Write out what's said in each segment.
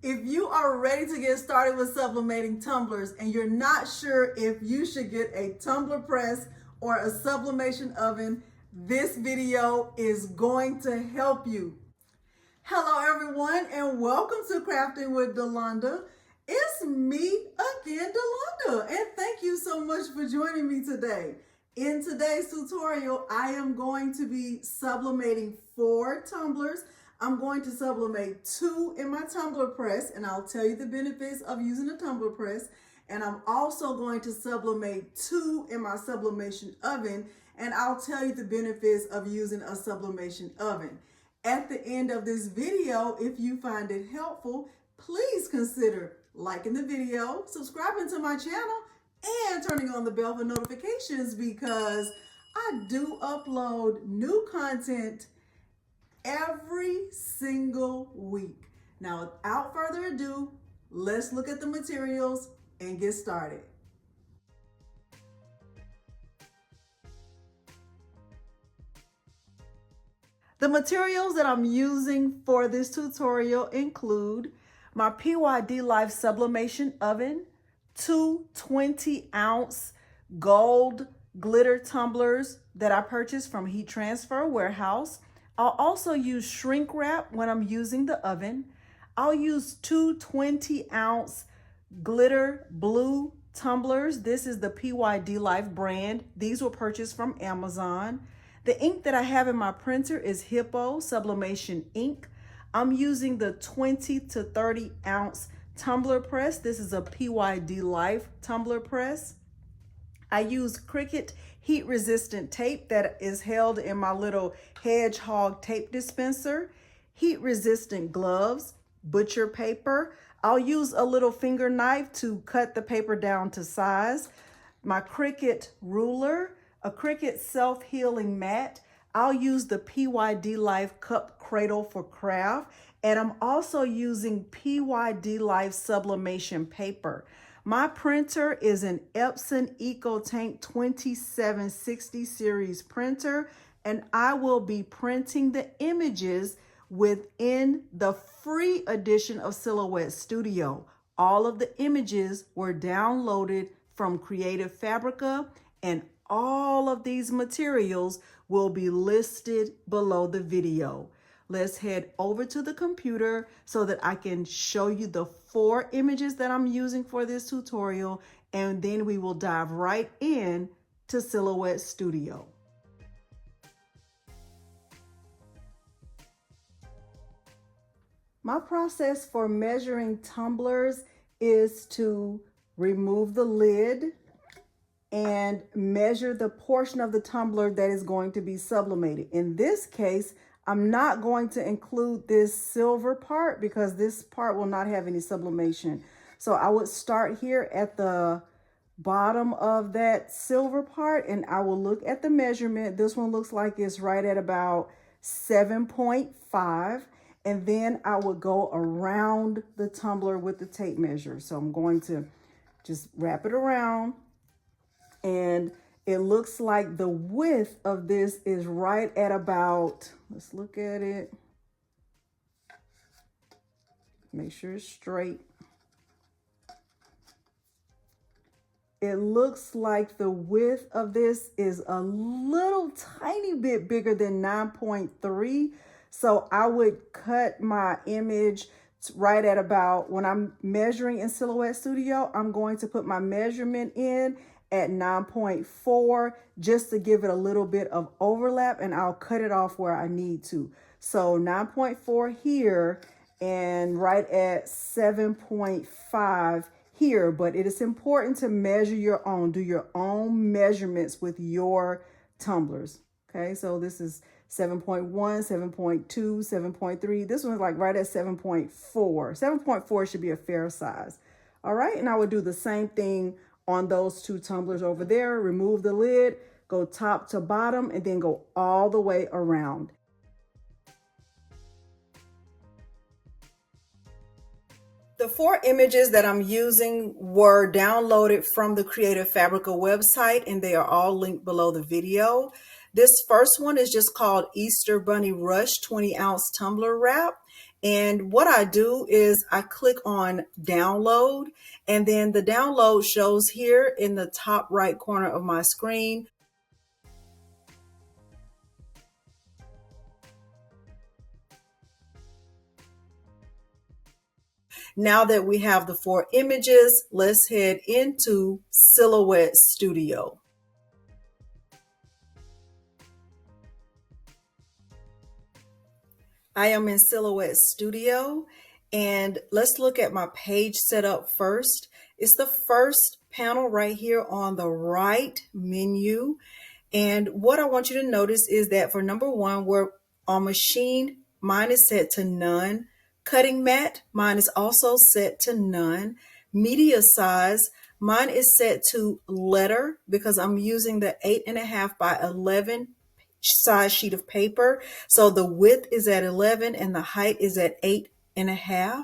If you are ready to get started with sublimating tumblers and you're not sure if you should get a tumbler press or a sublimation oven, this video is going to help you. Hello everyone and welcome to Crafting with Delonda. It's me again, Delonda, and thank you so much for joining me today. In today's tutorial, I am going to be sublimating 4 tumblers. I'm going to sublimate 2 in my tumbler press, and I'll tell you the benefits of using a tumbler press. And I'm also going to sublimate 2 in my sublimation oven, and I'll tell you the benefits of using a sublimation oven. At the end of this video, if you find it helpful, please consider liking the video, subscribing to my channel, and turning on the bell for notifications because I do upload new content every single week. Now, without further ado, let's look at the materials and get started. The materials that I'm using for this tutorial include my PYD Life Sublimation Oven, 2 20-ounce gold glitter tumblers that I purchased from Heat Transfer Warehouse. I'll also use shrink wrap when I'm using the oven. I'll use 2 20-ounce glitter blue tumblers. This is the PYD Life brand. These were purchased from Amazon. The ink that I have in my printer is Hippo Sublimation ink. I'm using the 20 to 30 ounce tumbler press. This is a PYD Life tumbler press. I use Cricut heat resistant tape that is held in my little hedgehog tape dispenser, heat resistant gloves, butcher paper. I'll use a little finger knife to cut the paper down to size, my Cricut ruler, a Cricut self-healing mat. I'll use the PYD Life cup cradle for craft, and I'm also using PYD Life sublimation paper. My printer is an Epson EcoTank 2760 series printer, and I will be printing the images within the free edition of Silhouette Studio. All of the images were downloaded from Creative Fabrica, and all of these materials will be listed below the video. Let's head over to the computer so that I can show you the 4 images that I'm using for this tutorial, and then we will dive right in to Silhouette Studio. My process for measuring tumblers is to remove the lid and measure the portion of the tumbler that is going to be sublimated. In this case, I'm not going to include this silver part because this part will not have any sublimation. So I would start here at the bottom of that silver part, and I will look at the measurement. This one looks like it's right at about 7.5. And then I would go around the tumbler with the tape measure. So I'm going to just wrap it around, and it looks like the width of this is right at about, let's look at it. Make sure it's straight. It looks like the width of this is a little tiny bit bigger than 9.3. So I would cut my image right at about, when I'm measuring in Silhouette Studio, I'm going to put my measurement in at 9.4 just to give it a little bit of overlap, and I'll cut it off where I need to. So 9.4 here and right at 7.5 here, but it is important to measure your own, do your own measurements with your tumblers. Okay, so this is 7.1, 7.2, 7.3. This one's like right at 7.4. 7.4 should be a fair size. All right, and I would do the same thing on those 2 tumblers over there. Remove the lid, go top to bottom, and then go all the way around. The 4 images that I'm using were downloaded from the Creative Fabrica website, and they are all linked below the video. This first one is just called Easter Bunny Rush 20-ounce tumbler wrap, And what I do is I click on download, and then the download shows here in the top right corner of my screen. Now that we have the 4 images, let's head into Silhouette Studio. I am in Silhouette Studio, and let's look at my page setup first. It's the first panel right here on the right menu. And what I want you to notice is that for number 1, we're on machine, mine is set to none. Cutting mat, mine is also set to none. Media size, mine is set to letter because I'm using the 8.5 by 11 size sheet of paper. So the width is at 11 and the height is at 8.5.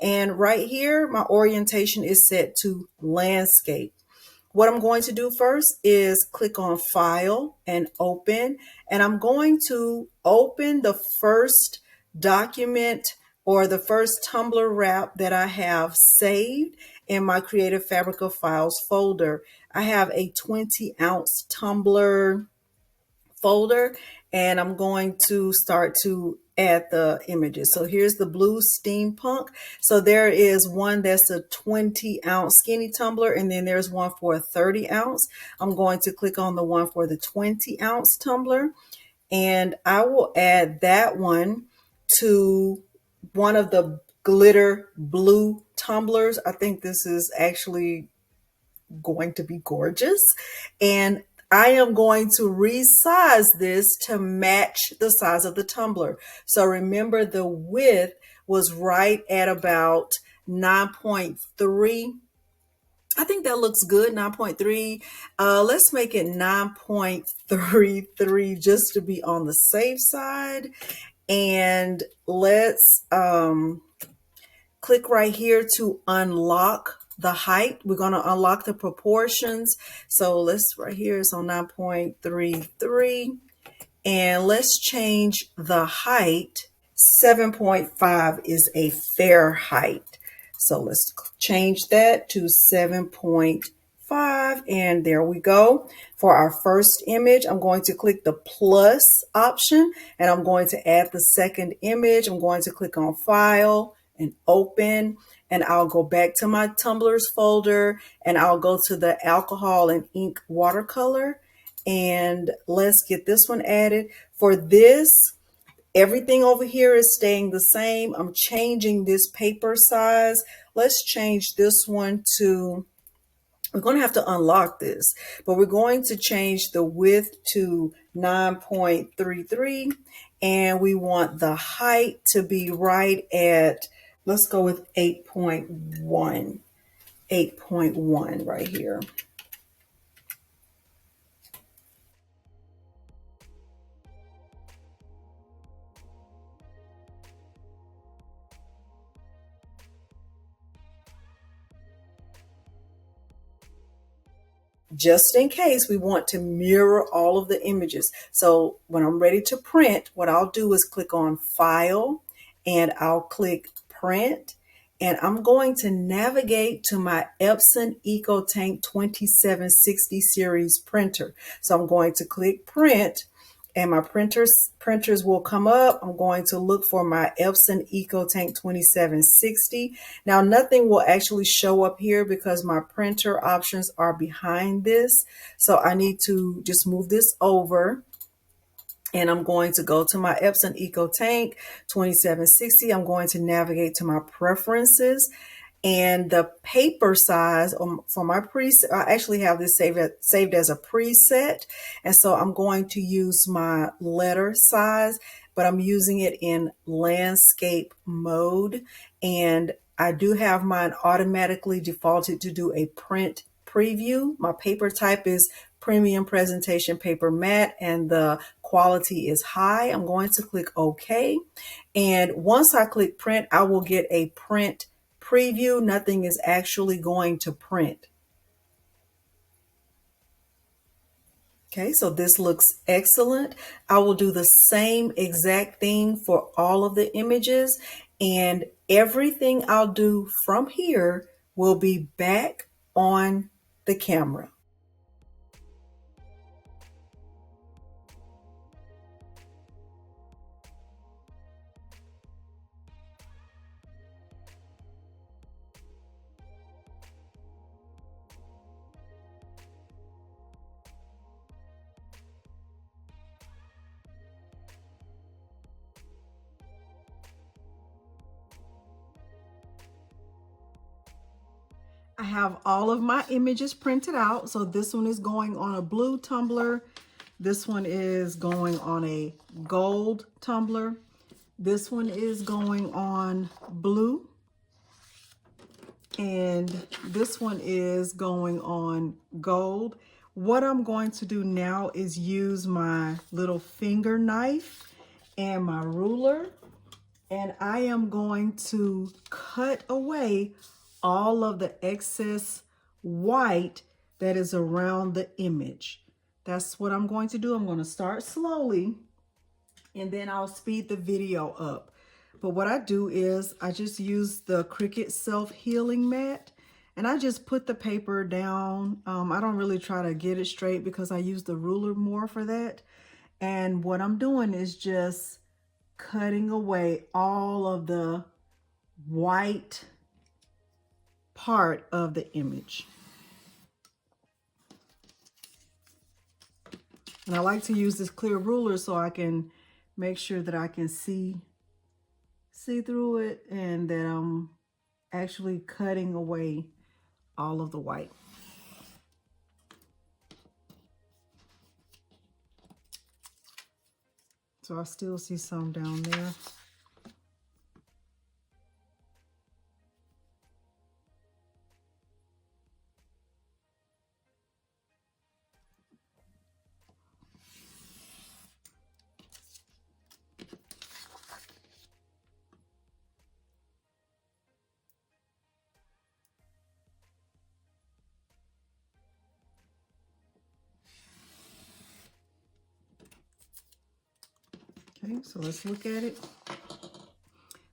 And right here, my orientation is set to landscape. What I'm going to do first is click on File and Open, and I'm going to open the first document or the first Tumbler wrap that I have saved in my Creative Fabrica files folder. I have a 20-ounce Tumbler folder, and I'm going to start to add the images. So here's the blue steampunk. So there is one that's a 20-ounce skinny tumbler, and then there's one for a 30-ounce. I'm going to click on the one for the 20-ounce tumbler, and I will add that one to one of the glitter blue tumblers. I think this is actually going to be gorgeous. And I am going to resize this to match the size of the tumbler. So remember, the width was right at about 9.3. I think that looks good, 9.3. Let's make it 9.33 just to be on the safe side. And let's click right here to unlock the height. We're going to unlock the proportions. So let's, right here, it's on 9.33. And let's change the height. 7.5 is a fair height. So let's change that to 7.5. And there we go. For our first image, I'm going to click the plus option, and I'm going to add the second image. I'm going to click on File and Open, and I'll go back to my Tumblers folder, and I'll go to the alcohol and ink watercolor, and let's get this one added. For this, everything over here is staying the same. I'm changing this paper size. Let's change this one to, we're going to have to unlock this, but we're going to change the width to 9.33, and we want the height to be right at, let's go with 8.1, 8.1 right here. Just in case we want to mirror all of the images. So when I'm ready to print, what I'll do is click on File, and I'll click Print, and I'm going to navigate to my Epson EcoTank 2760 series printer. So I'm going to click Print, and my printers will come up. I'm going to look for my Epson EcoTank 2760. Now, nothing will actually show up here because my printer options are behind this. So I need to just move this over, and I'm going to go to my Epson EcoTank 2760. I'm going to navigate to my preferences, and the paper size for my preset, I actually have this saved as a preset. And so I'm going to use my letter size, but I'm using it in landscape mode. And I do have mine automatically defaulted to do a print preview. My paper type is premium presentation paper matte, and the quality is high. I'm going to click OK. And once I click print, I will get a print preview. Nothing is actually going to print. Okay, so this looks excellent. I will do the same exact thing for all of the images, And everything I'll do from here will be back on the camera. I have all of my images printed out. So this one is going on a blue tumbler. This one is going on a gold tumbler. This one is going on blue. And this one is going on gold. What I'm going to do now is use my little finger knife and my ruler. And I am going to cut away all of the excess white that is around the image. That's what I'm going to do. I'm going to start slowly and then I'll speed the video up. But what I do is I just use the Cricut self-healing mat and I just put the paper down. I don't really try to get it straight because I use the ruler more for that. And what I'm doing is just cutting away all of the white part of the image. And I like to use this clear ruler so I can make sure that I can see through it and that I'm actually cutting away all of the white. So I still see some down there. Okay, so let's look at it.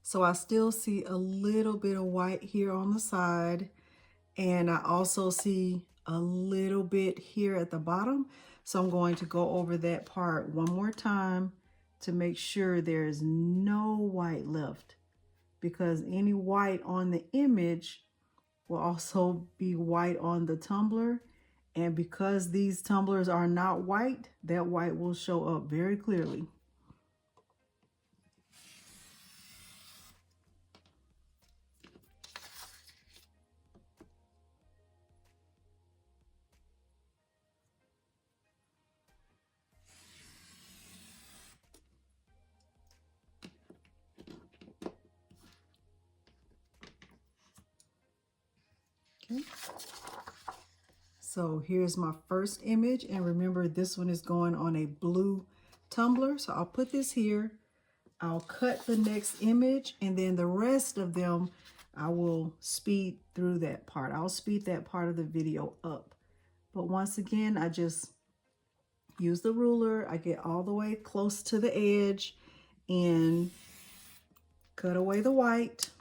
So I still see a little bit of white here on the side, and I also see a little bit here at the bottom. So I'm going to go over that part one more time to make sure there's no white left, because any white on the image will also be white on the tumbler. And because these tumblers are not white, that white will show up very clearly. Okay. So here's my first image, and remember this one is going on a blue tumbler. So I'll put this here, I'll cut the next image, and then the rest of them I will speed through that part. I'll speed that part of the video up. But once again, I just use the ruler, I get all the way close to the edge and cut away the white.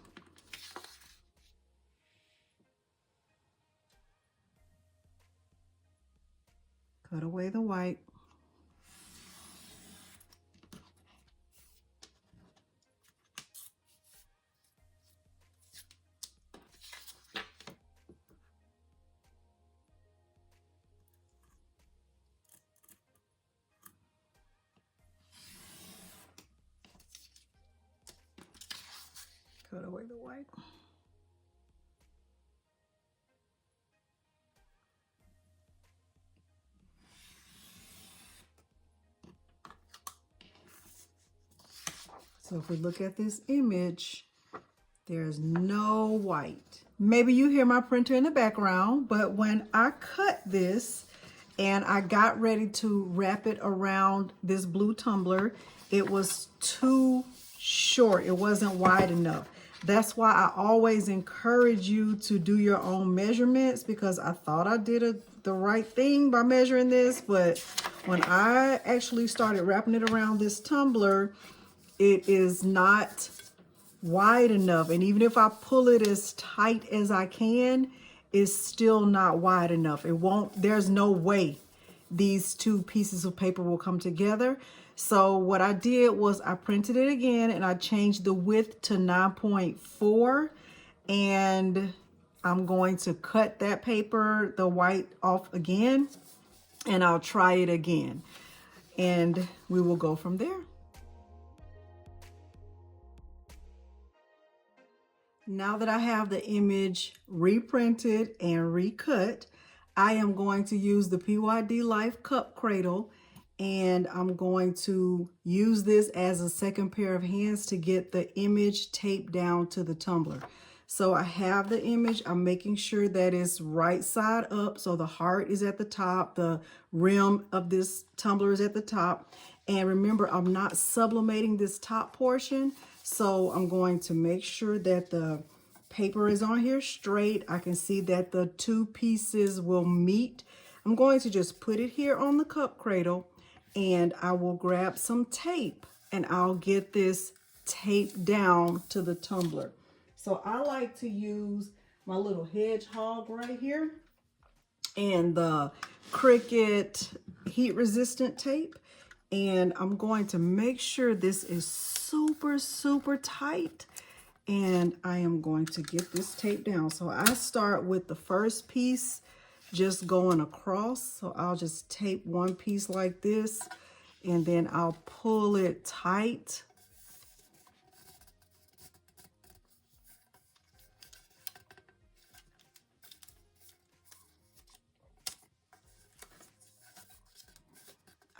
Cut away the white. Cut away the white. So if we look at this image, there's no white. Maybe you hear my printer in the background, but when I cut this and I got ready to wrap it around this blue tumbler, it was too short. It wasn't wide enough. That's why I always encourage you to do your own measurements, because I thought I did the right thing by measuring this, but when I actually started wrapping it around this tumbler, it is not wide enough. And even if I pull it as tight as I can, it's still not wide enough. It won't, there's no way these two pieces of paper will come together. So what I did was I printed it again and I changed the width to 9.4, and I'm going to cut that paper, the white, off again, and I'll try it again, and we will go from there. Now that I have the image reprinted and recut, I am going to use the PYD Life Cup Cradle, and I'm going to use this as a second pair of hands to get the image taped down to the tumbler. So I have the image, I'm making sure that it's right side up, so the heart is at the top, the rim of this tumbler is at the top. And remember, I'm not sublimating this top portion, so I'm going to make sure that the paper is on here straight. I can see that the two pieces will meet. I'm going to just put it here on the cup cradle, and I will grab some tape and I'll get this taped down to the tumbler. So I like to use my little hedgehog right here and the Cricut heat resistant tape. And I'm going to make sure this is super, super tight. And I am going to get this tape down. So I start with the first piece just going across. So I'll just tape one piece like this, and then I'll pull it tight.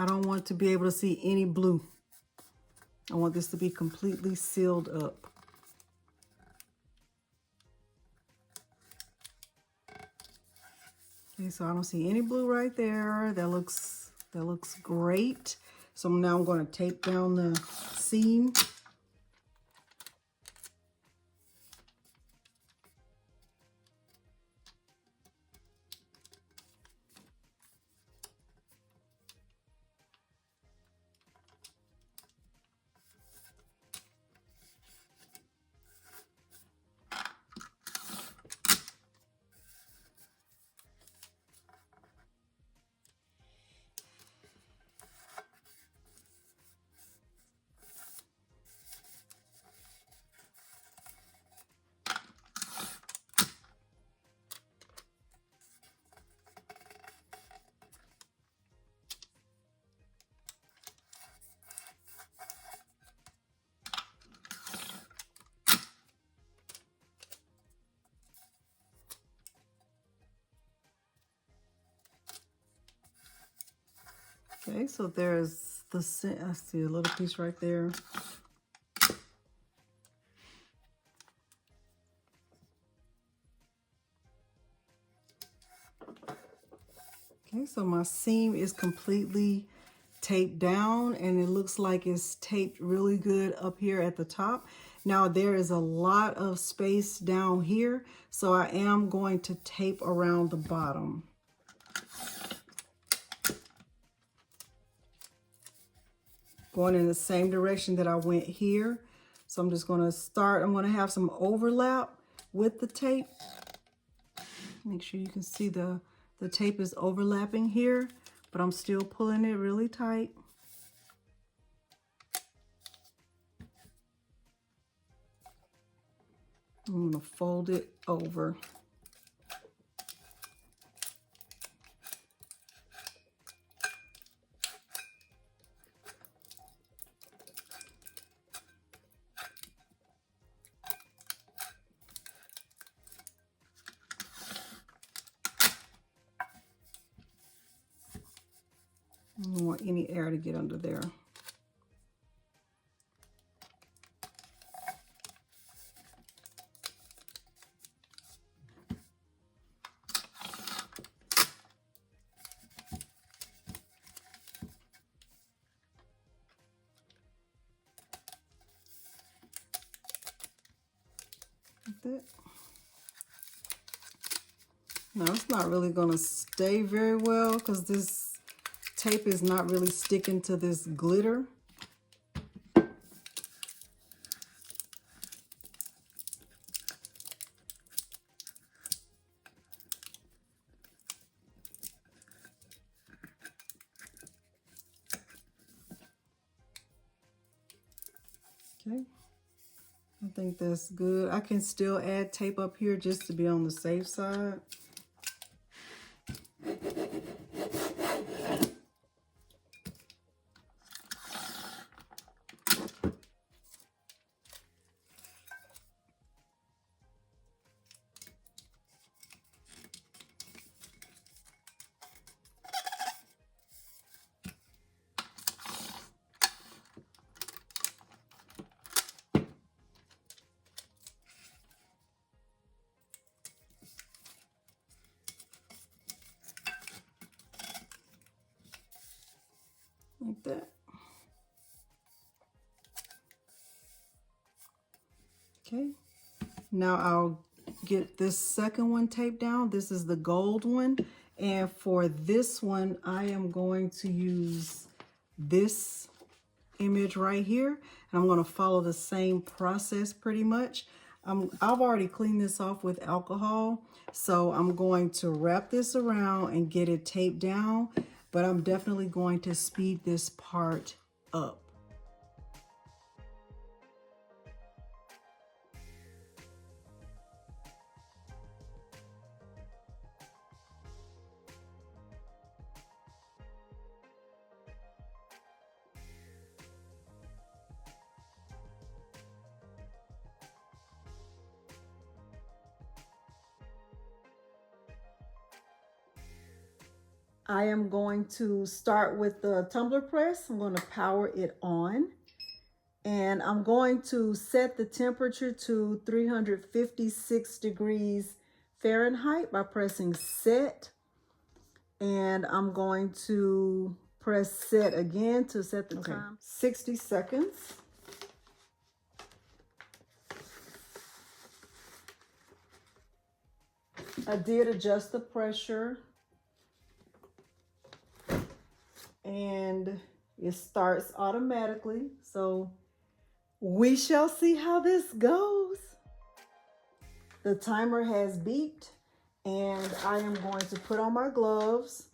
I don't want to be able to see any blue. I want this to be completely sealed up. Okay, so I don't see any blue right there. That looks great. So now I'm going to tape down the seam. Okay, so there's the, I see a little piece right there. Okay, so my seam is completely taped down, and it looks like it's taped really good up here at the top. Now there is a lot of space down here, so I am going to tape around the bottom. Going in the same direction that I went here. So I'm just going to start, I'm going to have some overlap with the tape. Make sure you can see the tape is overlapping here, but I'm still pulling it really tight. I'm going to fold it over. I don't want any air to get under there. Like that. Now it's not really going to stay very well because this tape is not really sticking to this glitter. Okay. I think that's good. I can still add tape up here just to be on the safe side. Like that. Okay. Now I'll get this second one taped down. This is the gold one. And for this one, I am going to use this image right here. And I'm going to follow the same process pretty much. I've already cleaned this off with alcohol. So I'm going to wrap this around and get it taped down. But I'm definitely going to speed this part up. I am going to start with the tumbler press. I'm going to power it on. And I'm going to set the temperature to 356 degrees Fahrenheit by pressing set. And I'm going to press set again to set the time. 60 seconds. I did adjust the pressure. And it starts automatically. So we shall see how this goes. The timer has beeped, and I am going to put on my gloves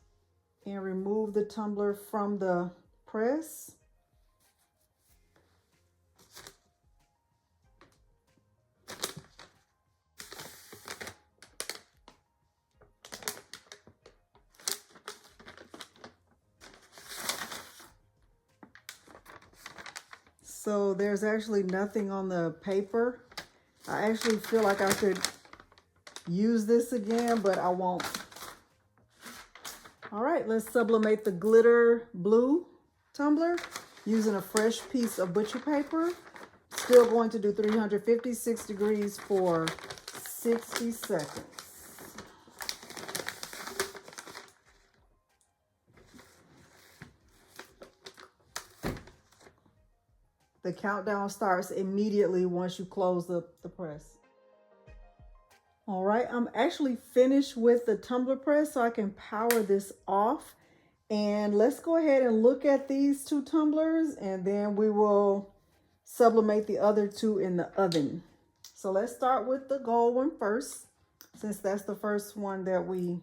and remove the tumbler from the press. So there's actually nothing on the paper. I actually feel like I could use this again, but I won't. All right, let's sublimate the glitter blue tumbler using a fresh piece of butcher paper. Still going to do 356 degrees for 60 seconds. The countdown starts immediately once you close the press. All right, I'm actually finished with the tumbler press, so I can power this off. And let's go ahead and look at these two tumblers, and then we will sublimate the other two in the oven. So let's start with the gold one first, since that's the first one that we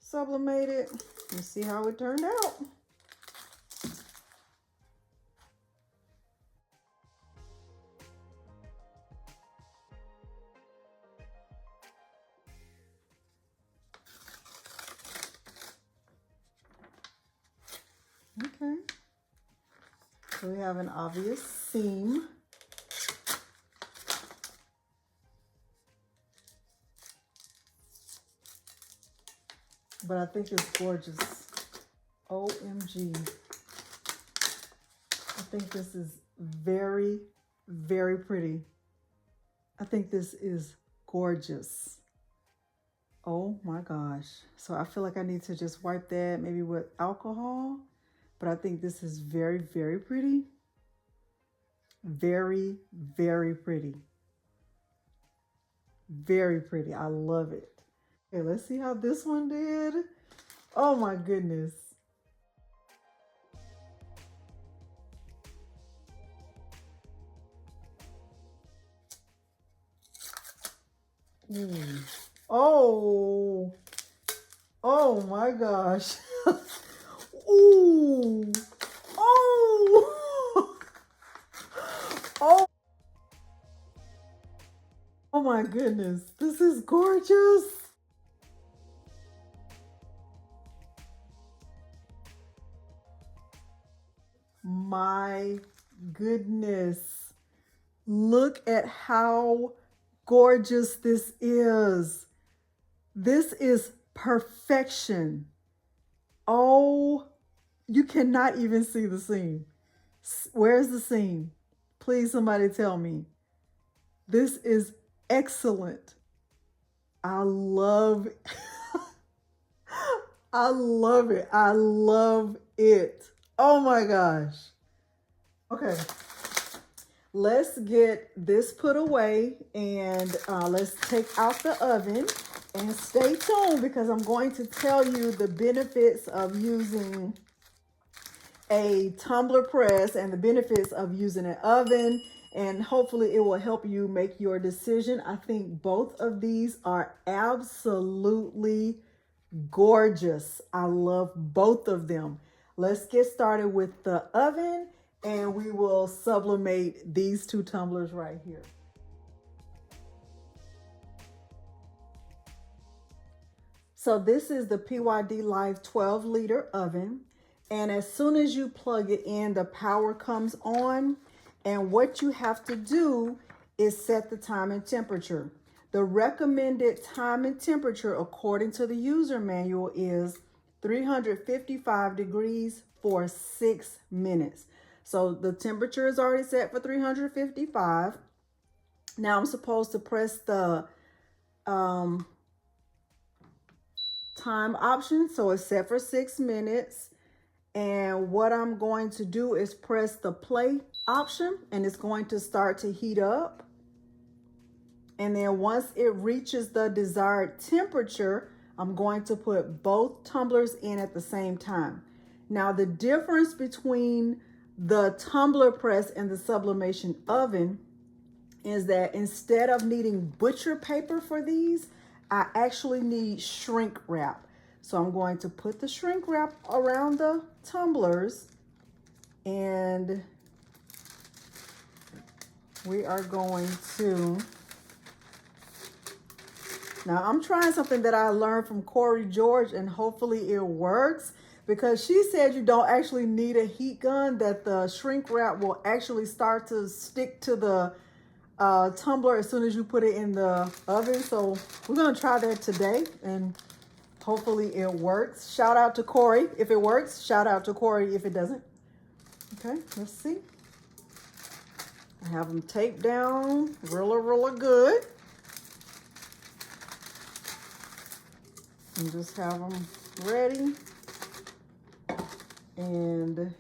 sublimated. Let's see how it turned out. Okay, so we have an obvious seam. But I think it's gorgeous. OMG. I think this is very, very pretty. I think this is gorgeous. Oh my gosh. So I feel like I need to just wipe that maybe with alcohol. But I think this is very, very pretty. Very, very pretty. Very pretty. I love it. Okay, let's see how this one did. Oh my goodness. Oh. Oh my gosh. Ooh. Oh. Oh my goodness, this is gorgeous. My goodness. Look at how gorgeous this is. This is perfection. Oh, you cannot even see the seam. Where's the seam? Please, somebody tell me. This is excellent. I love it. I love it. I love it. Oh my gosh. Okay. Let's get this put away and let's take out the oven and stay tuned because I'm going to tell you the benefits of using a tumbler press and the benefits of using an oven, and hopefully it will help you make your decision. I think both of these are absolutely gorgeous. I love both of them. Let's get started with the oven and we will sublimate these two tumblers right here. So this is the PYD Live 12 liter oven. And as soon as you plug it in, the power comes on. And what you have to do is set the time and temperature. The recommended time and temperature, according to the user manual, is 355 degrees for 6 minutes. So the temperature is already set for 355. Now I'm supposed to press the time option. So it's set for 6 minutes. And what I'm going to do is press the play option and it's going to start to heat up. And then once it reaches the desired temperature, I'm going to put both tumblers in at the same time. Now the difference between the tumbler press and the sublimation oven is that instead of needing butcher paper for these, I actually need shrink wrap. So I'm going to put the shrink wrap around the tumblers and we are going to, now I'm trying something that I learned from Corey George and hopefully it works because she said you don't actually need a heat gun, that the shrink wrap will actually start to stick to the tumbler as soon as you put it in the oven. So we're going to try that today and hopefully it works. Shout out to Corey if it works. Shout out to Corey if it doesn't. Okay, let's see. I have them taped down really good. And just have them ready. And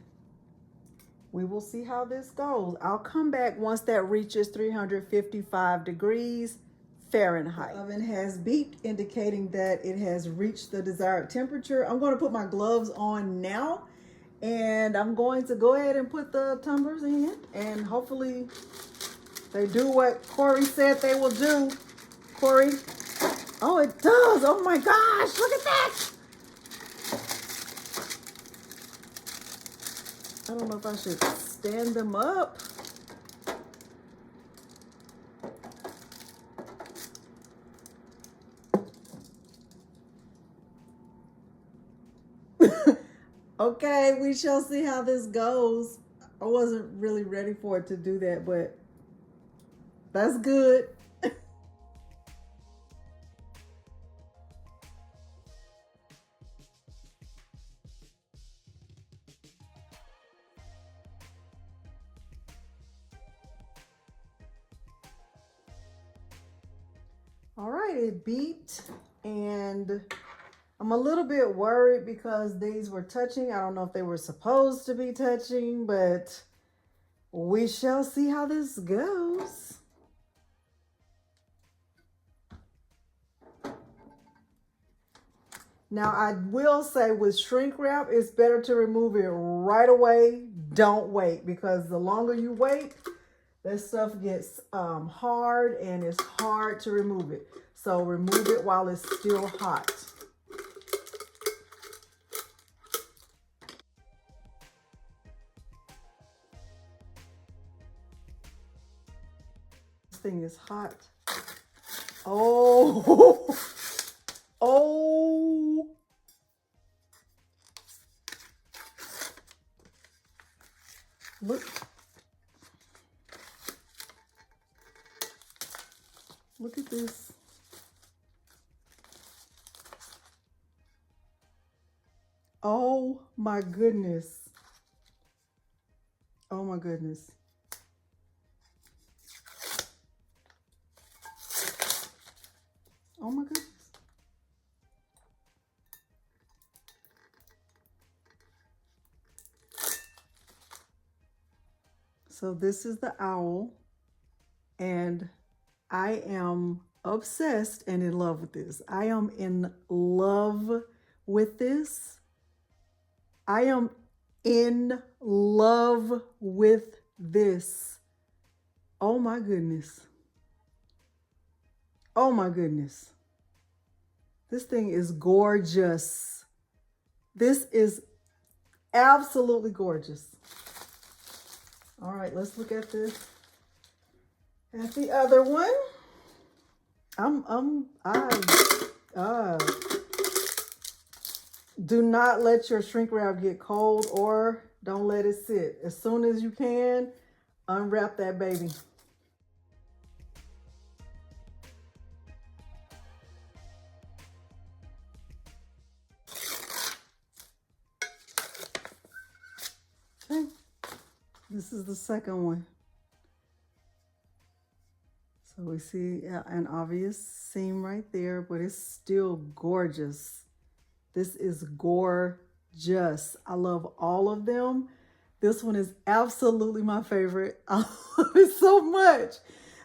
we will see how this goes. I'll come back once that reaches 355 degrees Fahrenheit. The oven has beeped, indicating that it has reached the desired temperature. I'm going to put my gloves on now, and I'm going to go ahead and put the tumblers in, and hopefully they do what Corey said they will do. Corey, oh, it does. Oh my gosh, look at that. I don't know if I should stand them up. Okay, we shall see how this goes. I wasn't really ready for it to do that, but that's good. All right, it beeped, and I'm a little bit worried because these were touching. I don't know if they were supposed to be touching, but we shall see how this goes. Now, I will say with shrink wrap, it's better to remove it right away. Don't wait, because the longer you wait, this stuff gets hard and it's hard to remove it. So remove it while it's still hot. This thing is hot. Oh, oh. Look at this. Oh my goodness. Oh my goodness. Oh my goodness. So this is the owl, and I am obsessed and in love with this. I am in love with this. I am in love with this. Oh my goodness. Oh my goodness. This thing is gorgeous. This is absolutely gorgeous. All right, let's look at this. At the other one. Do not let your shrink wrap get cold, or don't let it sit. As soon as you can, unwrap that baby. Okay, this is the second one. So we see an obvious seam right there, but it's still gorgeous. This is gorgeous. I love all of them. This one is absolutely my favorite. I love it so much.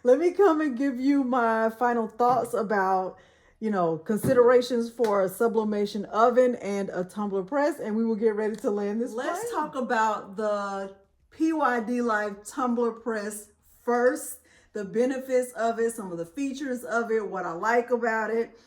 Let me come and give you my final thoughts about, considerations for a sublimation oven and a tumbler press, and we will get ready to land this plane. Let's talk about the PYD Life tumbler press first. The benefits of it, some of the features of it, what I like about it.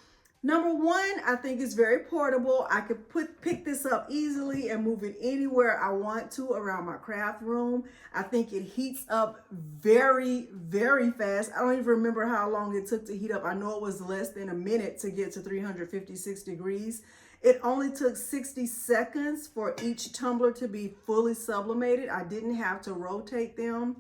Number one, I think it's very portable. I could pick this up easily and move it anywhere I want to around my craft room. I think it heats up very, very fast. I don't even remember how long it took to heat up. I know it was less than a minute to get to 356 degrees. It only took 60 seconds for each tumbler to be fully sublimated. I didn't have to rotate them.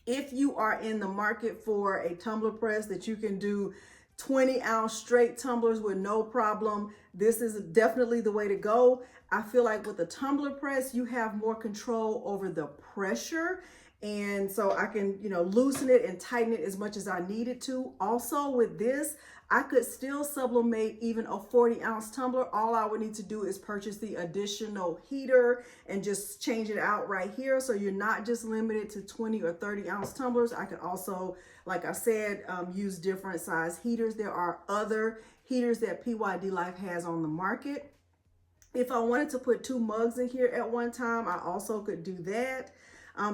If you are in the market for a tumbler press that you can do 20-ounce straight tumblers with no problem, this is definitely the way to go. I feel like with the tumbler press, you have more control over the pressure. And so I can, loosen it and tighten it as much as I needed to. Also with this, I could still sublimate even a 40-ounce tumbler. All I would need to do is purchase the additional heater and just change it out right here. So you're not just limited to 20 or 30-ounce tumblers. I could also, like I said, use different size heaters. There are other heaters that PYD Life has on the market. If I wanted to put 2 mugs in here at one time, I also could do that.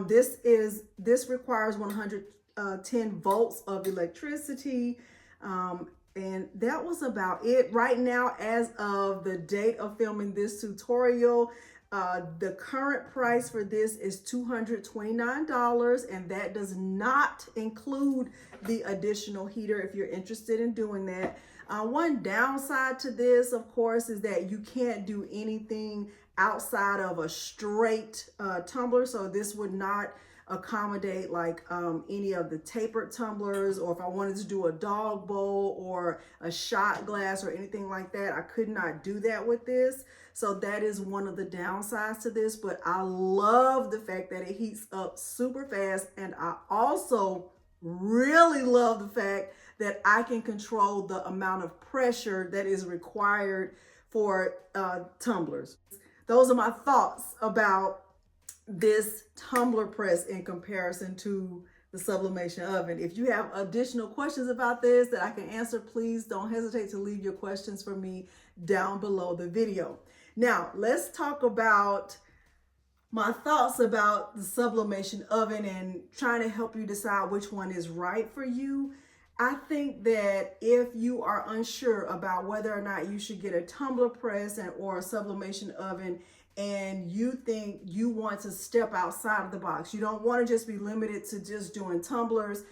This requires 110 volts of electricity. And that was about it. Right now, as of the date of filming this tutorial, the current price for this is $229, and that does not include the additional heater if you're interested in doing that. One downside to this, of course, is that you can't do anything outside of a straight tumbler. So this would not accommodate like any of the tapered tumblers, or if I wanted to do a dog bowl or a shot glass or anything like that, I could not do that with this. So that is one of the downsides to this, but I love the fact that it heats up super fast. And I also really love the fact that I can control the amount of pressure that is required for tumblers. Those are my thoughts about this tumbler press in comparison to the sublimation oven. If you have additional questions about this that I can answer, please don't hesitate to leave your questions for me down below the video. Now, let's talk about my thoughts about the sublimation oven and trying to help you decide which one is right for you. I think that if you are unsure about whether or not you should get a tumbler press or a sublimation oven, and you think you want to step outside of the box, you don't want to just be limited to just doing tumblers,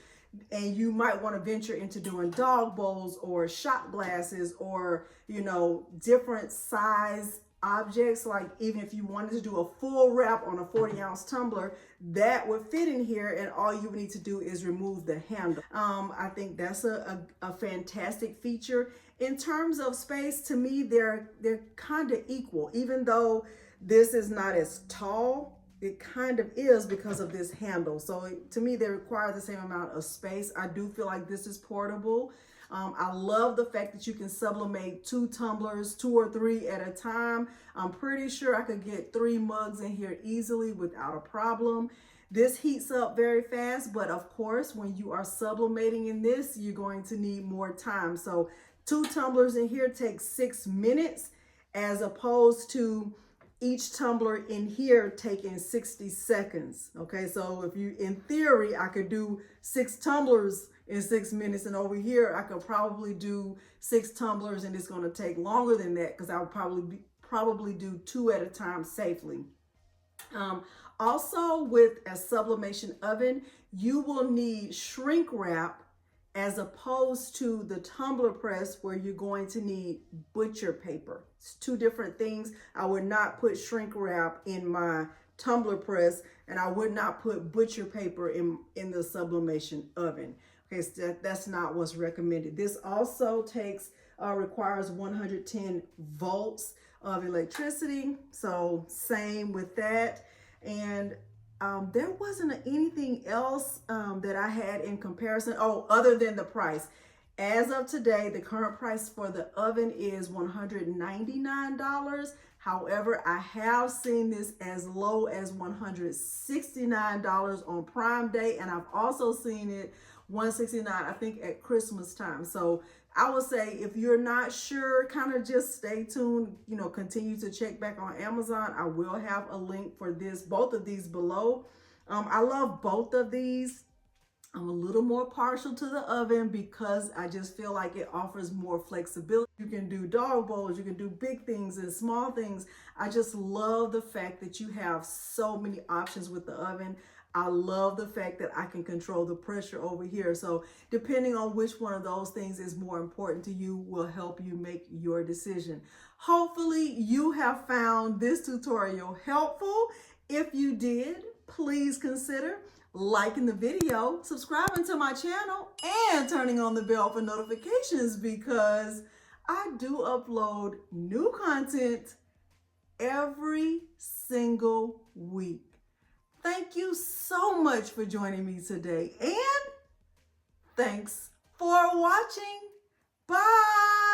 and you might want to venture into doing dog bowls or shot glasses, or, you know, different size objects. Like even if you wanted to do a full wrap on a 40-ounce tumbler, that would fit in here, and all you would need to do is remove the handle. I think that's a fantastic feature. In terms of space, to me, they're kind of equal. Even though this is not as tall, it kind of is because of this handle. So to me, they require the same amount of space. I do feel like this is portable. I love the fact that you can sublimate 2 tumblers, 2 or 3 at a time. I'm pretty sure I could get 3 mugs in here easily without a problem. This heats up very fast, but of course, when you are sublimating in this, you're going to need more time. So 2 tumblers in here take 6 minutes, as opposed to each tumbler in here taking 60 seconds. Okay, so if you, in theory, I could do 6 tumblers in 6 minutes, and over here I could probably do 6 tumblers, and it's going to take longer than that because I would probably do 2 at a time safely. Also, with a sublimation oven, you will need shrink wrap, as opposed to the tumbler press where you're going to need butcher paper. It's 2 different things. I would not put shrink wrap in my tumbler press, and I would not put butcher paper in the sublimation oven. Okay, so that's not what's recommended. This also requires 110 volts of electricity. So same with that. And there wasn't anything else that I had in comparison. Oh, other than the price. As of today, the current price for the oven is $199. However, I have seen this as low as $169 on Prime Day, and I've also seen it $169, I think, at Christmas time. So I would say if you're not sure, kind of just stay tuned, you know, continue to check back on Amazon. I will have a link for both of these below. I love both of these. I'm a little more partial to the oven because I just feel like it offers more flexibility. You can do dog bowls, you can do big things and small things. I just love the fact that you have so many options with the oven. I love the fact that I can control the pressure over here. So depending on which one of those things is more important to you will help you make your decision. Hopefully you have found this tutorial helpful. If you did, please consider liking the video, subscribing to my channel, and turning on the bell for notifications, because I do upload new content every single week. Thank you so much for joining me today, and thanks for watching. Bye.